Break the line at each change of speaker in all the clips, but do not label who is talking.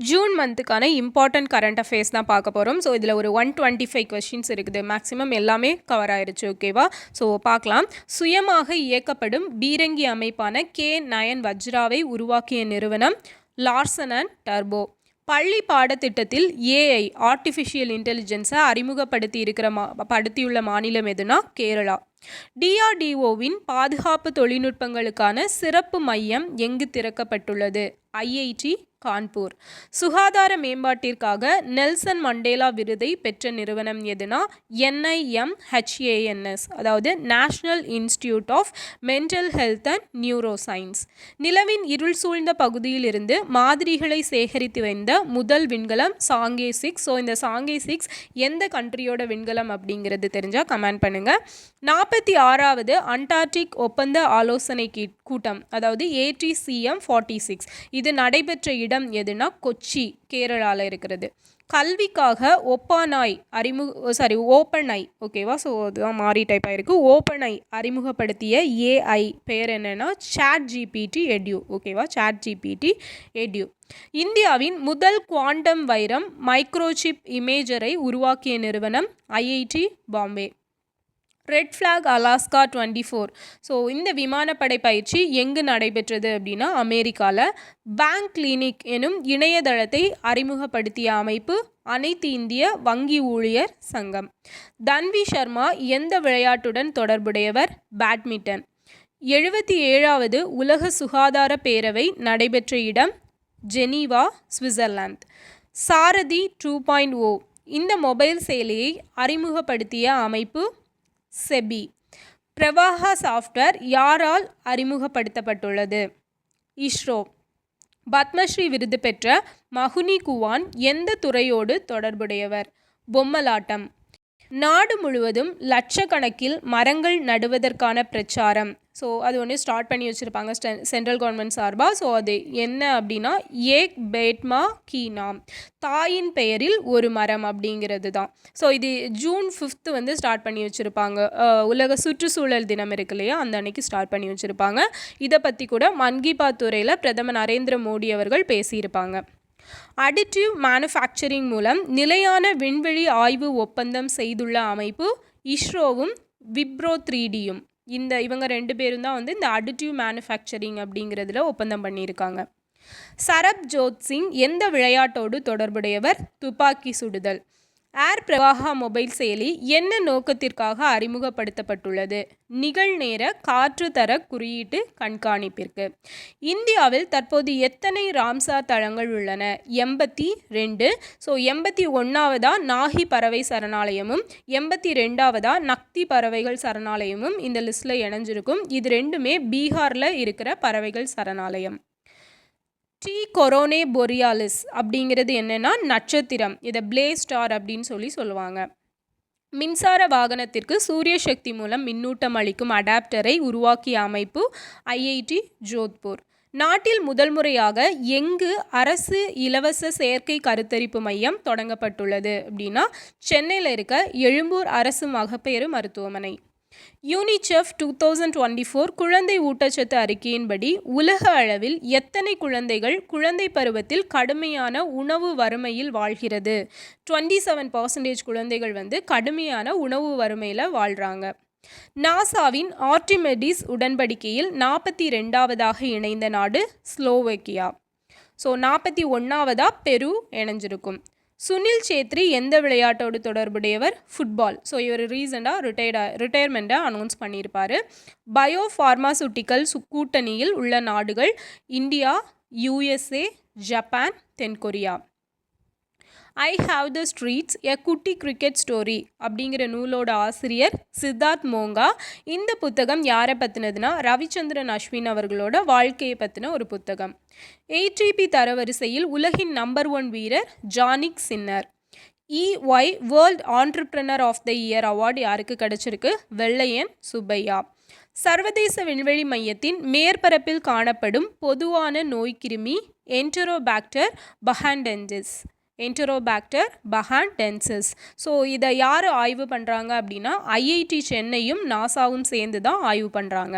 June மந்த்துக்கான important current affairs தான் பார்க்க போகிறோம். ஸோ இதில் ஒரு 125 கொஸ்டின்ஸ் இருக்குது. மேக்ஸிமம் எல்லாமே கவர் ஆயிருச்சு. ஓகேவா? ஸோ பார்க்கலாம். சுயமாக இயக்கப்படும் பீரங்கி அமைப்பான K9 வஜ்ராவை உருவாக்கிய நிறுவனம் லார்சன் அண்ட் டர்போ. பள்ளி பாடத்திட்டத்தில் ஏஐ ஆர்டிஃபிஷியல் இன்டெலிஜென்ஸை படுத்தியுள்ள மாநிலம் எதுனா கேரளா. டிஆர்டிஓவின் பாதுகாப்பு தொழில்நுட்பங்களுக்கான சிறப்பு மையம் எங்கு திறக்கப்பட்டுள்ளது? ஐஐடி கான்பூர். சுகாதார மேம்பாட்டிற்காக நெல்சன் மண்டேலா விருதை பெற்ற நிறுவனம் எதுனா NIMHANS, அதாவது national institute of mental health and neuroscience. நிலவின் இருள் சூழ்ந்த பகுதியில் இருந்து மாதிரிகளை சேகரித்து வந்த முதல் விண்கலம் சாங்கே 6. ஸோ இந்த சாங்கே 6 எந்த கண்ட்ரியோட விண்கலம் அப்படிங்கிறது தெரிஞ்சால் கமெண்ட் பண்ணுங்கள். 46வது அண்டார்டிக் ஒப்பந்த ஆலோசனை கூட்டம், அதாவது ATCM 46, இது நடைபெற்ற இடம் எதுனா கொச்சி, கேரளாவில் இருக்கிறது. கல்விக்காக ஓப்பன் ஐ, ஓகேவா? ஸோ அதுதான் மாறி டைப் ஆயிருக்கு. ஓப்பன் ஐ அறிமுகப்படுத்திய ஏஐ பெயர் என்னன்னா ChatGPT Edu. ஓகேவா? ChatGPT Edu. இந்தியாவின் முதல் குவாண்டம் வைரம் மைக்ரோசிப் இமேஜரை உருவாக்கிய நிறுவனம் IIT Bombay. Red flag Alaska 24. So இந்த விமானப்படை பயிற்சி எங்கு நடைபெற்றது அப்படின்னா அமெரிக்காவில். பேங்க் கிளினிக் எனும் இணையதளத்தை அறிமுகப்படுத்திய அமைப்பு அனைத்து இந்திய வங்கி ஊழியர் சங்கம். தன்வி சர்மா எந்த விளையாட்டுடன் தொடர்புடையவர்? பேட்மிண்டன். 77வது உலக சுகாதார பேரவை நடைபெற்ற இடம் ஜெனீவா, சுவிட்சர்லாந்து. சாரதி 2.0 இந்த மொபைல் செயலியை அறிமுகப்படுத்திய அமைப்பு செபி. பிரவாகா சாஃப்ட்வேர் யாரால் அறிமுகப்படுத்தப்பட்டுள்ளது? இஸ்ரோ. பத்மஸ்ரீ விருது பெற்ற மகுனி குவான் எந்த துறையோடு தொடர்புடையவர்? பொம்மலாட்டம். நாடு முழுவதும் லட்சக்கணக்கில் மரங்கள் நடுவதற்கான பிரச்சாரம், ஸோ அது ஒன்று ஸ்டார்ட் பண்ணி வச்சுருப்பாங்க சென்ட்ரல் கவர்மெண்ட் சார்பாக. ஸோ அது என்ன அப்படின்னா ஏக் பேட்மா கி நாம், தாயின் பெயரில் ஒரு மரம் அப்படிங்கிறது தான். ஸோ இது ஜூன் 5 வந்து ஸ்டார்ட் பண்ணி வச்சுருப்பாங்க. உலக சுற்றுச்சூழல் தினம் இருக்கு இல்லையா, அந்த அன்னைக்கு ஸ்டார்ட் பண்ணி வச்சுருப்பாங்க. இதை பற்றி கூட மன் கி பாத் துறையில் பிரதமர் நரேந்திர மோடி அவர்கள் பேசியிருப்பாங்க. அடிட்டிவ் மேனுஃபேக்சரிங் மூலம் நிலையான விண்வெளி ஆய்வு ஒப்பந்தம் செய்துள்ள அமைப்பு இஸ்ரோவும் விப்ரோ 3Dயும். இவங்க 2 பேரும் தான் வந்து இந்த அடிட்டிவ் மேனுஃபேக்சரிங் அப்படிங்கிறதுல ஒப்பந்தம் பண்ணியிருக்காங்க. சரப்ஜோத் சிங் எந்த விளையாட்டோடு தொடர்புடையவர்? துப்பாக்கி சுடுதல். ஏர் பிரவாகா மொபைல் செயலி என்ன நோக்கத்திற்காக அறிமுகப்படுத்தப்பட்டுள்ளது? நிகழ்நேர காற்று தர குறியீட்டு கண்காணிப்பிற்கு. இந்தியாவில் தற்போது எத்தனை ராம்சார் தளங்கள் உள்ளன? 82. ஸோ 81வதா நாகி பறவை சரணாலயமும் 82வதா நக்தி பறவைகள் சரணாலயமும் இந்த லிஸ்ட்டில் இணைஞ்சிருக்கும். இது ரெண்டுமே பீகாரில் இருக்கிற பறவைகள் சரணாலயம். டி கொரோனே பொரியாலிஸ் அப்படிங்கிறது என்னென்னா நட்சத்திரம். இதை பிளேஸ் ஸ்டார் அப்படின்னு சொல்லுவாங்க. மின்சார வாகனத்திற்கு சூரிய சக்தி மூலம் மின்னூட்டம் அளிக்கும் அடாப்டரை உருவாக்கிய அமைப்பு IIT ஜோத்பூர். நாட்டில் முதல் முறையாக எங்கு அரசு இலவச செயற்கை கருத்தரிப்பு மையம் தொடங்கப்பட்டுள்ளது அப்படின்னா சென்னையில் இருக்க எழும்பூர் அரசு மகப்பேறு மருத்துவமனை. யூனிசெஃப் 2024 குழந்தை ஊட்டச்சத்து அறிக்கையின்படி உலக அளவில் எத்தனை குழந்தைகள் குழந்தை பருவத்தில் கடுமையான உணவு வறுமையில் வாழ்கிறது? 27% குழந்தைகள் வந்து கடுமையான உணவு வறுமையில் வாழ்கிறாங்க. நாசாவின் ஆர்டிமெடிஸ் உடன்படிக்கையில் 42வதாக இணைந்த நாடு ஸ்லோவேக்கியா. ஸோ 41வதாக பெரு இணைஞ்சிருக்கும். சுனில் சேத்ரி எந்த விளையாட்டோடு தொடர்புடையவர்? ஃபுட்பால். ஸோ இவர் ரீசெண்டாக ரிட்டையர்மெண்ட்டை அனௌன்ஸ் பண்ணியிருப்பார். பயோ ஃபார்மாசூட்டிக்கல் கூட்டணியில் உள்ள நாடுகள் இந்தியா, USA, ஜப்பான், தென்கொரியா. ஐ ஹாவ் த ஸ்ட்ரீட்ஸ் எ குட்டி கிரிக்கெட் ஸ்டோரி அப்படிங்கிற நூலோட ஆசிரியர் சித்தார்த் மோங்கா. இந்த புத்தகம் யாரை பற்றினதுன்னா ரவிச்சந்திரன் அஸ்வின் அவர்களோட வாழ்க்கையை பற்றின ஒரு புத்தகம். ATP தரவரிசையில் உலகின் நம்பர் 1 வீரர் Jannik Sinner. EY world entrepreneur of the year award யாருக்கு கிடைச்சிருக்கு? வெள்ளையன் சுப்பையா. சர்வதேச விண்வெளி மையத்தின் மேற்பரப்பில் காணப்படும் பொதுவான நோய்க்கிருமி என்டரோபாக்டர் பஹான்டென்சிஸ். ஸோ இதை யார் ஆய்வு பண்ணுறாங்க அப்படின்னா IIT சென்னையும் நாசாவும் சேர்ந்து தான் ஆய்வு பண்ணுறாங்க.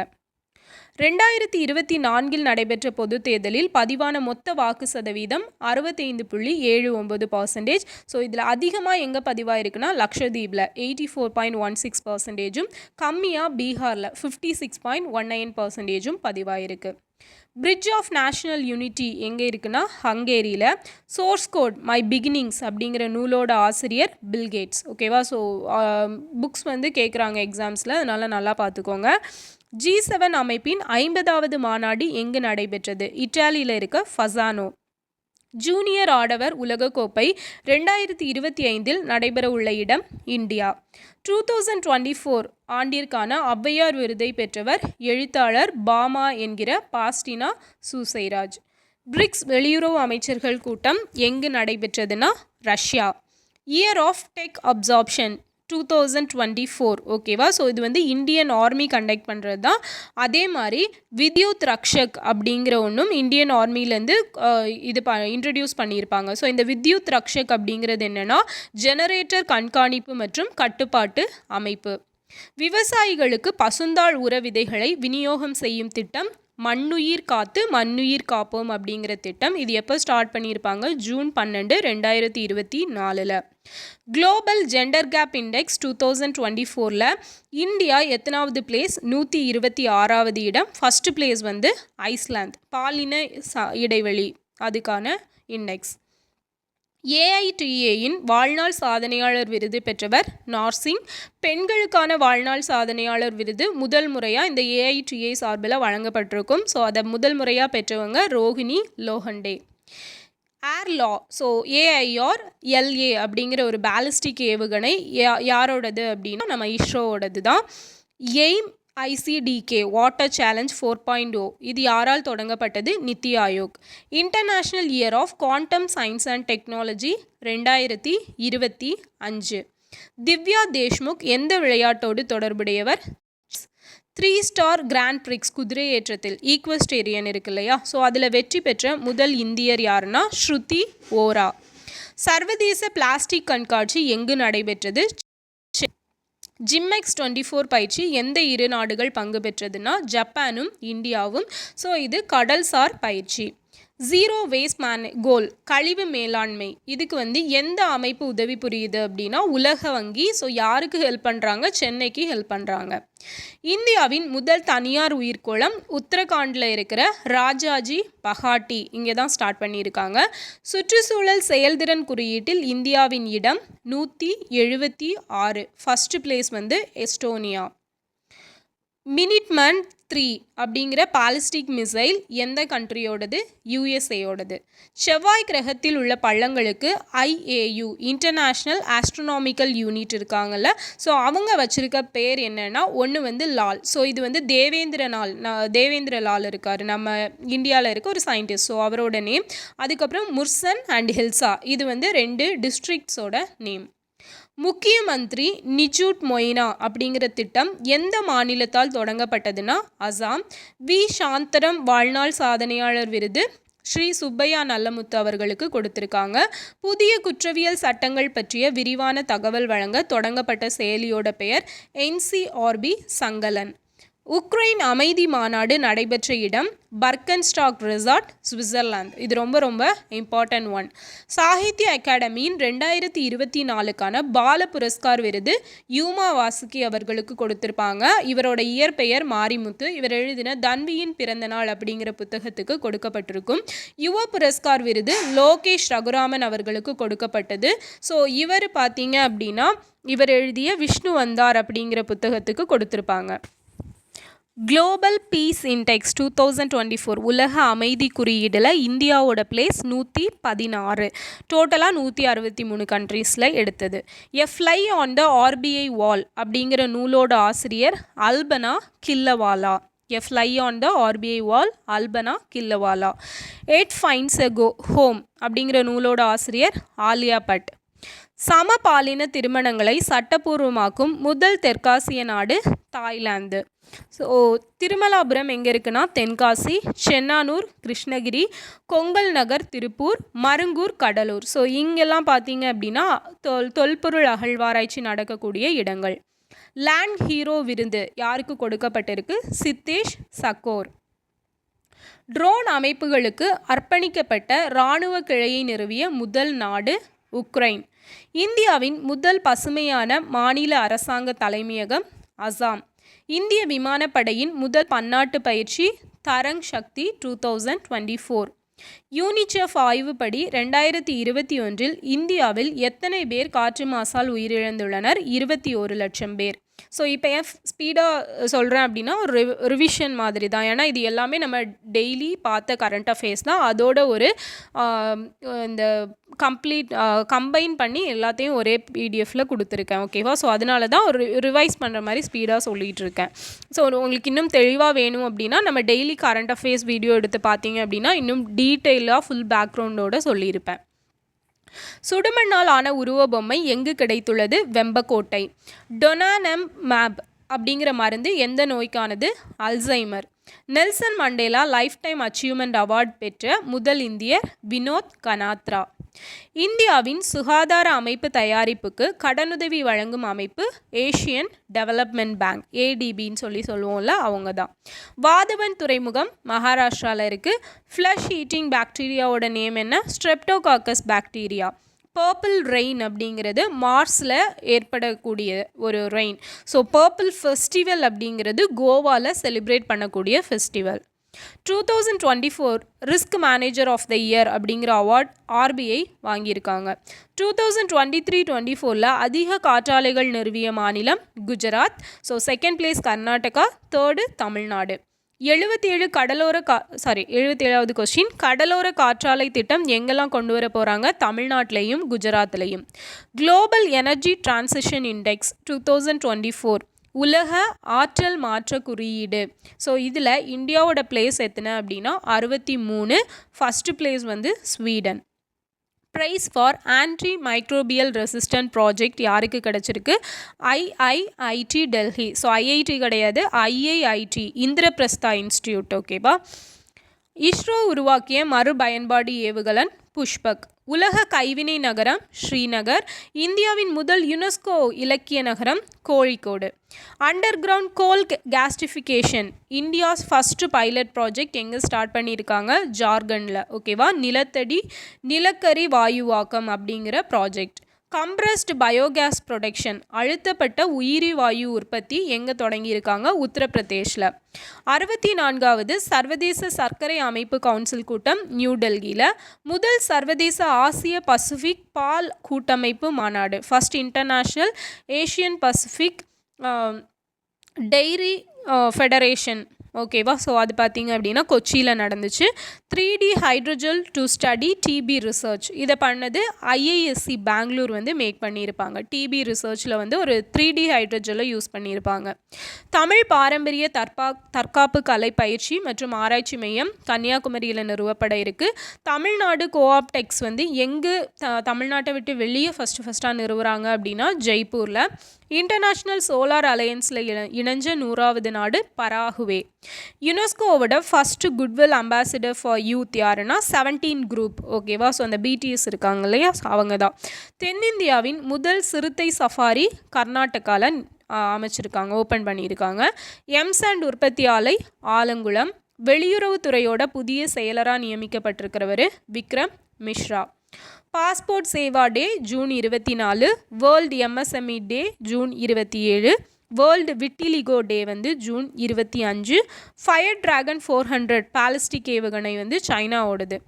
2024 நடைபெற்ற பொதுத் தேர்தலில் பதிவான மொத்த வாக்கு சதவீதம் 65.79%. ஸோ இதில் அதிகமாக எங்கே பதிவாயிருக்குன்னா லக்ஷதீப்பில் 84.16%, கம்மியாக பீகாரில் 56.19% பதிவாயிருக்கு. பிரிட்ஜ் ஆஃப் நேஷனல் யூனிட்டி எங்கே இருக்குன்னா ஹங்கேரியில். சோர்ஸ் கோட் மை பிகினிங்ஸ் அப்படிங்கிற நூலோட ஆசிரியர் பில்கேட்ஸ். ஓகேவா? ஸோ புக்ஸ் கேட்குறாங்க எக்ஸாம்ஸில், அதனால் நல்லா பார்த்துக்கோங்க. G7 அமைப்பின் 50வது மாநாடு எங்கு நடைபெற்றது? இட்டாலியில் இருக்க ஃபசானோ. ஜூனியர் ஆடவர் உலகக்கோப்பை 2025 நடைபெற உள்ள இடம் இந்தியா. 2024 ஆண்டிற்கான ஔவையார் விருதை பெற்றவர் எழுத்தாளர் பாமா என்கிற பாஸ்டினா சூசைராஜ். பிரிக்ஸ் வெளியுறவு அமைச்சர்கள் கூட்டம் எங்கு நடைபெற்றதுன்னா Russia. Year of tech absorption 2024. ஓகேவா? ஸோ இது இந்தியன் ஆர்மி கண்டக்ட் பண்ணுறது தான். அதே மாதிரி வித்யுத் ரக்ஷக் அப்படிங்கிற ஒன்றும் இந்தியன் ஆர்மிலேருந்து இது இன்ட்ரடியூஸ் பண்ணியிருப்பாங்க. ஸோ இந்த வித்யுத் ரக்ஷக் அப்படிங்கிறது என்னென்னா ஜெனரேட்டர் கண்காணிப்பு மற்றும் கட்டுப்பாட்டு அமைப்பு. விவசாயிகளுக்கு பசுந்தாள் உர விதைகளை விநியோகம் செய்யும் திட்டம் மண்ணுயிர் காத்து மண்ணுயிர் காப்போம் அப்படிங்கிற திட்டம். இது எப்போ ஸ்டார்ட் பண்ணியிருப்பாங்க? June 12, 2024. Global gender gap index 2024 India எத்தனாவது பிளேஸ்? 126வது இடம். First place Iceland. பாலின இடைவெளி அதுக்கான இண்டெக்ஸ். ஏஐடிஏயின் வாழ்நாள் சாதனையாளர் விருது பெற்றவர் நார்சிங். பெண்களுக்கான வாழ்நாள் சாதனையாளர் விருது முதல் முறையாக இந்த ஏஐடிஏ சார்பில் வழங்கப்பட்டிருக்கும். ஸோ அதை முதல் முறையாக பெற்றவங்க ரோஹிணி லோஹண்டே. ஏர்லா. ஸோ ஏஐஆர் எல்ஏ அப்படிங்கிற ஒரு பேலிஸ்டிக் ஏவுகணை யாரோடது அப்படின்னா நம்ம இஸ்ரோவோடது தான். எய்ம் ICDK வாட்டர் சேலஞ்ச் 4.0 இது யாரால் தொடங்கப்பட்டது? NITI Aayog. International year of quantum science and technology 2025. Divya Deshmukh எந்த விளையாட்டோடு தொடர்புடையவர்? 3 ஸ்டார் கிராண்ட் பிரிக்ஸ் குதிரை ஏற்றத்தில் ஈக்வஸ்டேரியன் இருக்கு இல்லையா? ஸோ அதில் வெற்றி பெற்ற முதல் இந்தியர் யாருன்னா ஸ்ருதி ஓரா. சர்வதேச பிளாஸ்டிக் கண்காட்சி எங்கு நடைபெற்றது? ஜிம்மெக்ஸ் 24 பயிற்சி எந்த இரு நாடுகள் பங்கு பெற்றதுன்னா ஜப்பானும் இந்தியாவும். ஸோ இது கடல்சார் பயிற்சி. ஜீரோ வேஸ்ட் கோல் கழிவு மேலாண்மை இதுக்கு எந்த அமைப்பு உதவி புரியுது அப்படின்னா உலக வங்கி. ஸோ யாருக்கு ஹெல்ப் பண்ணுறாங்க? சென்னைக்கு ஹெல்ப் பண்ணுறாங்க. இந்தியாவின் முதல் தனியார் உயிர்கோளம் உத்தரகாண்டில் இருக்கிற ராஜாஜி பஹாட்டி இங்கே தான் ஸ்டார்ட் பண்ணியிருக்காங்க. சுற்றுச்சூழல் செயல்திறன் குறியீட்டில் இந்தியாவின் இடம் 176. First place Estonia. மினிட்மேன் 3 அப்படிங்கிற பாலிஸ்டிக் மிசைல் எந்த கண்ட்ரியோடது? யுஎஸ்ஏயோடது. செவ்வாய் கிரகத்தில் உள்ள பள்ளங்களுக்கு IAU இன்டர்நேஷ்னல் ஆஸ்ட்ரோனாமிக்கல் யூனிட் இருக்காங்கல்ல. ஸோ அவங்க வச்சுருக்க பேர் என்னென்னா ஒன்று லால். ஸோ இது தேவேந்திர லால் இருக்கார், நம்ம இந்தியாவில் இருக்க ஒரு சயின்டிஸ்ட். ஸோ அவரோட நேம். அதுக்கப்புறம் முர்சன் அண்ட் ஹில்சா இது 2 டிஸ்ட்ரிக்ட்ஸோட நேம். முக்கிய மந்திரி நிஜூட் மொய்னா அப்படிங்கிற திட்டம் எந்த மாநிலத்தால் தொடங்கப்பட்டதுன்னா அசாம். வி சாந்தரம் வாழ்நாள் சாதனையாளர் விருது ஸ்ரீ சுப்பையா நல்லமுத்து அவர்களுக்கு கொடுத்துருக்காங்க. புதிய குற்றவியல் சட்டங்கள் பற்றிய விரிவான தகவல் வழங்க தொடங்கப்பட்ட செயலியோட பெயர் NCRB சங்கலன். உக்ரைன் அமைதி மாநாடு நடைபெற்ற இடம் பர்கன்ஸ்டாக் ரிசார்ட், சுவிட்சர்லாந்து. இது ரொம்ப இம்பார்ட்டன்ட் ஒன். சாகித்ய அகாடமியின் 2024க்கான பால புரஸ்கார் விருது யூமா வாசுகி அவர்களுக்கு கொடுத்திருப்பாங்க. இவரோட இயற்பெயர் மாரிமுத்து. இவர் எழுதின தன்வியின் பிறந்தநாள் அப்படிங்கிற புத்தகத்துக்கு கொடுக்கப்பட்டிருக்கும். யுவ புரஸ்கார் விருது லோகேஷ் ரகுராமன் அவர்களுக்கு கொடுக்கப்பட்டது. ஸோ இவர் பார்த்தீங்க அப்படின்னா இவர் எழுதிய விஷ்ணு வந்தார் அப்படிங்கிற புத்தகத்துக்கு கொடுத்துருப்பாங்க. குளோபல் பீஸ் இண்டெக்ஸ் 2024 உலக அமைதி குறியீடில் இந்தியாவோட பிளேஸ் 116. டோட்டலாக 163 கண்ட்ரீஸில் எடுத்தது. A fly on the RBI wall அப்படிங்கிற நூலோட ஆசிரியர் Alpana Killawala. A fly on the RBI wall Alpana Killawala. Ed finds a home அப்படிங்கிற நூலோட ஆசிரியர் ஆலியா பட். சமபாலின திருமணங்களை சட்டப்பூர்வமாக்கும் முதல் தெற்காசிய நாடு தாய்லாந்து. ஸோ திருமலாபுரம் எங்கே இருக்குன்னா தென்காசி, சென்னானூர் கிருஷ்ணகிரி, கொங்கல் நகர் திருப்பூர், மருங்கூர் கடலூர். ஸோ இங்கெல்லாம் பார்த்தீங்க அப்படின்னா தொல்பொருள் அகழ்வாராய்ச்சி நடக்கக்கூடிய இடங்கள். லேண்ட் ஹீரோ விருது யாருக்கு கொடுக்கப்பட்டிருக்கு? சித்தேஷ் சக்கோர். ட்ரோன் அமைப்புகளுக்கு அர்ப்பணிக்கப்பட்ட இராணுவ கிளையை நிறுவிய முதல் நாடு உக்ரைன். இந்தியாவின் முதல் பசுமையான மாநில அரசாங்க தலைமையகம் அசாம். இந்திய விமானப்படையின் முதல் பன்னாட்டு பயிற்சி தரங் சக்தி 2024. யூனிசெஃப் ஆய்வுப்படி 2021 இந்தியாவில் எத்தனை பேர் காற்று மாசால் உயிரிழந்துள்ளனர்? 21 லட்சம் பேர். ஸோ இப்போ ஏன் ஸ்பீடாக சொல்கிறேன் அப்படின்னா ஒரு ரிவிஷன் மாதிரி தான். ஏன்னா இது எல்லாமே நம்ம டெய்லி பார்த்த கரண்ட் அஃபேர்ஸ் தான். அதோட ஒரு இந்த கம்பைன் பண்ணி எல்லாத்தையும் ஒரே பிடிஎஃப்பில் கொடுத்துருக்கேன். ஓகேவா? ஸோ அதனால தான் ஒரு ரிவைஸ் பண்ணுற மாதிரி ஸ்பீடாக சொல்லிகிட்டு இருக்கேன். ஸோ உங்களுக்கு இன்னும் தெளிவாக வேணும் அப்படின்னா நம்ம டெய்லி கரண்ட் அஃபேர்ஸ் வீடியோ எடுத்து பார்த்தீங்க அப்படின்னா இன்னும் டீட்டெயிலாக ஃபுல் பேக்ரவுண்டோடு சொல்லியிருப்பேன். சுடுமண்ணால் ஆன உருவ பொம்மை எங்கு கிடைத்துள்ளது? வெம்பக்கோட்டை. டொனானம் மேப் அப்படிங்கிற மருந்து எந்த நோய்க்கானது? Alzheimer. Nelson Mandela lifetime achievement award பெற்ற முதல் இந்தியர் வினோத் கனாத்ரா. இந்தியாவின் சுகாதார அமைப்பு தயாரிப்புக்கு கடனுதவி வழங்கும் அமைப்பு ஏஷியன் டெவலப்மெண்ட் பேங்க், ஏடிபின்னு சொல்லுவோம்ல, அவங்க தான். வாதவன் துறைமுகம் மகாராஷ்டிராவில் இருக்குது. ஃப்ளஷ் ஈட்டிங் பாக்டீரியாவோட நேம் என்ன? Streptococcus bacteria. பர்பிள் ரெயின் அப்படிங்கிறது மார்ஸில் ஏற்படக்கூடிய ஒரு ரெயின். ஸோ பர்பிள் ஃபெஸ்டிவல் அப்படிங்கிறது கோவாவில் செலிப்ரேட் பண்ணக்கூடிய festival. 2024 risk manager of the year அப்படிங்கிற அவார்ட் ஆர்பிஐ வாங்கியிருக்காங்க. 2023-24 அதிக காற்றாலைகள் நிறுவிய மாநிலம் Gujarat. So second place Karnataka, third Tamil Nadu. 77வது கொஸ்டின், கடலோர காற்றாலை திட்டம் எங்கெல்லாம் கொண்டு வர போகிறாங்க? தமிழ்நாட்டிலையும் குஜராத்லையும். குளோபல் எனர்ஜி டிரான்சிஷன் இண்டெக்ஸ் 2024 உலக ஆற்றல் மாற்ற குறியீடு. ஸோ இதில் இந்தியாவோட பிளேஸ் எத்தனை அப்படின்னா 63. ஃபஸ்ட்டு பிளேஸ் வந்து Sweden. Prize for antimicrobial resistant project யாருக்கு கிடச்சிருக்கு? ஐஐஐடி டெல்லி. ஸோ ஐஐடி கிடையாது, ஐஐஐடி இந்திரபிரஸ்தா இன்ஸ்டியூட். ஓகேவா? இஸ்ரோ உருவாக்கிய மறுபயன்பாடு ஏவுகலன் புஷ்பக். உலக கைவினை நகரம் ஸ்ரீநகர். இந்தியாவின் முதல் யுனெஸ்கோ இலக்கிய நகரம் கோழிக்கோடு. அண்டர் கிரவுண்ட் கோல் கேஸ்டிஃபிகேஷன் இந்தியாஸ் ஃபஸ்ட்டு பைலட் ப்ராஜெக்ட் எங்கே ஸ்டார்ட் பண்ணியிருக்காங்க? ஜார்க்கண்டில். ஓகேவா? நிலக்கரி வாயுவாக்கம் அப்படிங்கிற ப்ராஜெக்ட். கம்ப்ரஸ்டு பயோகேஸ் ப்ரொடக்ஷன் அழுத்தப்பட்ட உயிரி வாயு உற்பத்தி எங்கே தொடங்கியிருக்காங்க? உத்தரப்பிரதேஷில். 64வது சர்வதேச சர்க்கரை அமைப்பு கவுன்சில் கூட்டம் நியூ டெல்லியில். முதல் சர்வதேச ஆசிய பசிபிக் பால் கூட்டமைப்பு மாநாடு, first international Asian Pacific dairy federation. ஓகேவா? ஸோ அது பார்த்திங்க அப்படின்னா கொச்சியில் நடந்துச்சு. 3D hydrogel to study TB research இதை பண்ணது ஐஐஎஸ்சி பெங்களூர் வந்து மேக் பண்ணியிருப்பாங்க. டிபி ரிசர்ச்சில் வந்து ஒரு 3D ஹைட்ரோஜெலை யூஸ் பண்ணியிருப்பாங்க. தமிழ் பாரம்பரிய தற்காப்பு கலை பயிற்சி மற்றும் ஆராய்ச்சி மையம் கன்னியாகுமரியில் நிறுவப்பட இருக்குது. தமிழ்நாடு கோஆப்டெக்ஸ் வந்து எங்கே தமிழ்நாட்டை விட்டு வெளியே ஃபஸ்ட்டாக நிறுவுறாங்க அப்படின்னா ஜெய்ப்பூரில். இன்டர்நேஷ்னல் சோலார் அலையன்ஸில் இணைஞ்ச 100வது நாடு பராகுவே. யுனெஸ்கோவோட first goodwill ambassador for youth யாருன்னா 17 குரூப். ஓகேவா? ஸோ அந்த பிடிஎஸ் இருக்காங்க இல்லையா, அவங்க தான். தென்னிந்தியாவின் முதல் சிறுத்தை சஃபாரி கர்நாடகாவில் அமைச்சிருக்காங்க, ஓப்பன் பண்ணியிருக்காங்க. எம்சாண்ட் உற்பத்தி ஆலை ஆலங்குளம். வெளியுறவுத்துறையோட புதிய செயலராக நியமிக்கப்பட்டிருக்கிறவர் Vikram Misra. Passport Seva day June 24. World MSME day June 27. World vitiligo day வந்து ஜூன் 25. ஃபயர் டிராகன் 400 பாலிஸ்டிக் ஏவுகணை வந்து சைனாவோடது.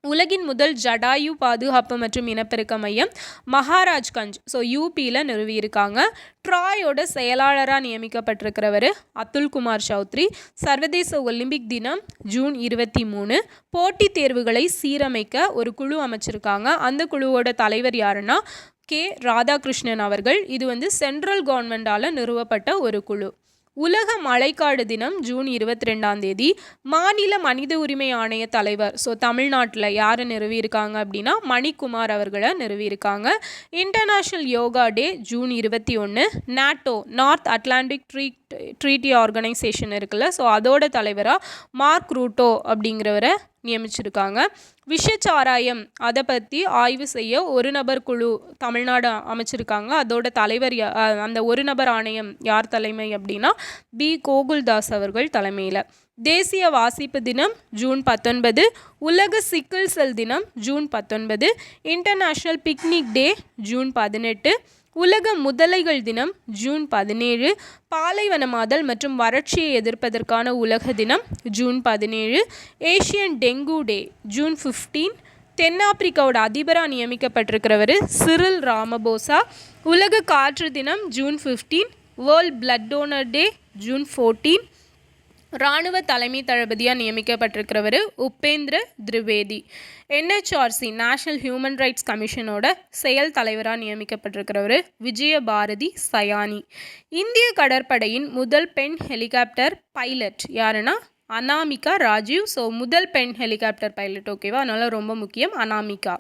உலகின் முதல் ஜடாயு பாதுகாப்பு மற்றும் இனப்பெருக்க மையம் மகாராஜ்கஞ்ச், ஸோ யூபியில் நிறுவியிருக்காங்க. ட்ராயோட செயலாளராக நியமிக்கப்பட்டிருக்கிறவர் அதுல்குமார் சௌத்ரி. சர்வதேச ஒலிம்பிக் தினம் ஜூன் 23. போட்டித் தேர்வுகளை சீரமைக்க ஒரு குழு அமைச்சிருக்காங்க. அந்த குழுவோட தலைவர் யாருன்னா கே ராதாகிருஷ்ணன் அவர்கள். இது வந்து சென்ட்ரல் கவர்மெண்டால் நிறுவப்பட்ட ஒரு குழு. உலக மழைக்காடு தினம் ஜூன் 22. மாநில மனித உரிமை ஆணைய தலைவர், ஸோ தமிழ்நாட்டில் யாரை நிறுவியிருக்காங்க அப்படின்னா மணிக்குமார் அவர்களை நிறுவியிருக்காங்க. International yoga day June 21. NATO North Atlantic Treaty Organization இருக்குல்ல, ஸோ அதோட தலைவராக மார்க் ரூட்டோ அப்படிங்கிறவரை நியமிச்சிருக்காங்க. விஷச்சாராயம் அதை பற்றி ஆய்வு செய்ய ஒரு நபர் குழு தமிழ்நாடு அமைச்சிருக்காங்க. அதோட தலைவர் அந்த ஒரு நபர் ஆணையம் யார் தலைமை அப்படின்னா பி கோகுல்தாஸ் அவர்கள் தலைமையில். தேசிய வாசிப்பு தினம் ஜூன் 19, உலக சிக்கிள் செல் தினம் ஜூன் 19, இன்டர்நேஷ்னல் பிக்னிக் டே ஜூன் 18, உலக முதலைகள் தினம் ஜூன் 17, பாலைவனமாதல் மற்றும் வறட்சியை எதிர்ப்பதற்கான உலக தினம் June 17, Asian dengue day June 15, தென்னாப்பிரிக்காவோட அதிபராக நியமிக்கப்பட்டிருக்கிறவர் சிரில் ராமபோசா. உலக காற்று தினம் June 15, world blood donor day June 14, இராணுவ தலைமை தளபதியாக நியமிக்கப்பட்டிருக்கிறவர் Upendra Trivedi. NHRC national human rights கமிஷனோட செயல் தலைவராக நியமிக்கப்பட்டிருக்கிறவர் விஜயபாரதி சயானி. இந்திய கடற்படையின் முதல் பெண் ஹெலிகாப்டர் பைலட் யாருன்னா அனாமிகா ராஜீவ். ஸோ முதல் பெண் ஹெலிகாப்டர் பைலட், ஓகேவா, அதனால் ரொம்ப முக்கியம் அனாமிகா.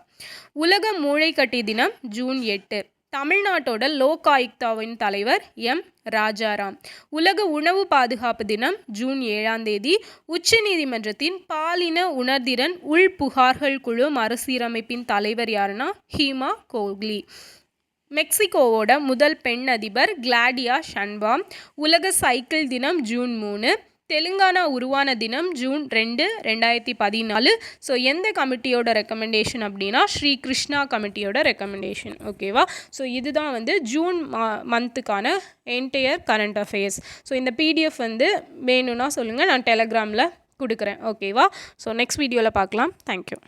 உலக மூளைக்கட்டி தினம் ஜூன் 8. தமிழ்நாட்டோட லோக் ஆயுக்தாவின் தலைவர் எம் ராஜாராம். உலக உணவு பாதுகாப்பு தினம் ஜூன் 7. உச்சநீதிமன்றத்தின் பாலின உணர்திறன் உள் புகார்கள் குழு மறுசீரமைப்பின் தலைவர் யாருன்னா ஹீமா கோக்லி. மெக்சிகோவோட முதல் பெண் அதிபர் கிளாடியா ஷன்பாம். உலக சைக்கிள் தினம் ஜூன் 3. தெலுங்கானா உருவான தினம் ஜூன் 2, 2014. ஸோ எந்த கமிட்டியோட ரெக்கமெண்டேஷன் அப்படின்னா ஸ்ரீ கிருஷ்ணா கமிட்டியோட ரெக்கமெண்டேஷன், ஓகேவா. ஸோ இதுதான் வந்து ஜூன் மந்த்துக்கான என்டையர் கரண்ட் அஃபேர்ஸ். ஸோ இந்த PDF வந்து வேணும்னா சொல்லுங்கள், நான் டெலகிராமில் கொடுக்குறேன், ஓகேவா. ஸோ நெக்ஸ்ட் வீடியோவில் பார்க்கலாம். தேங்க்யூ.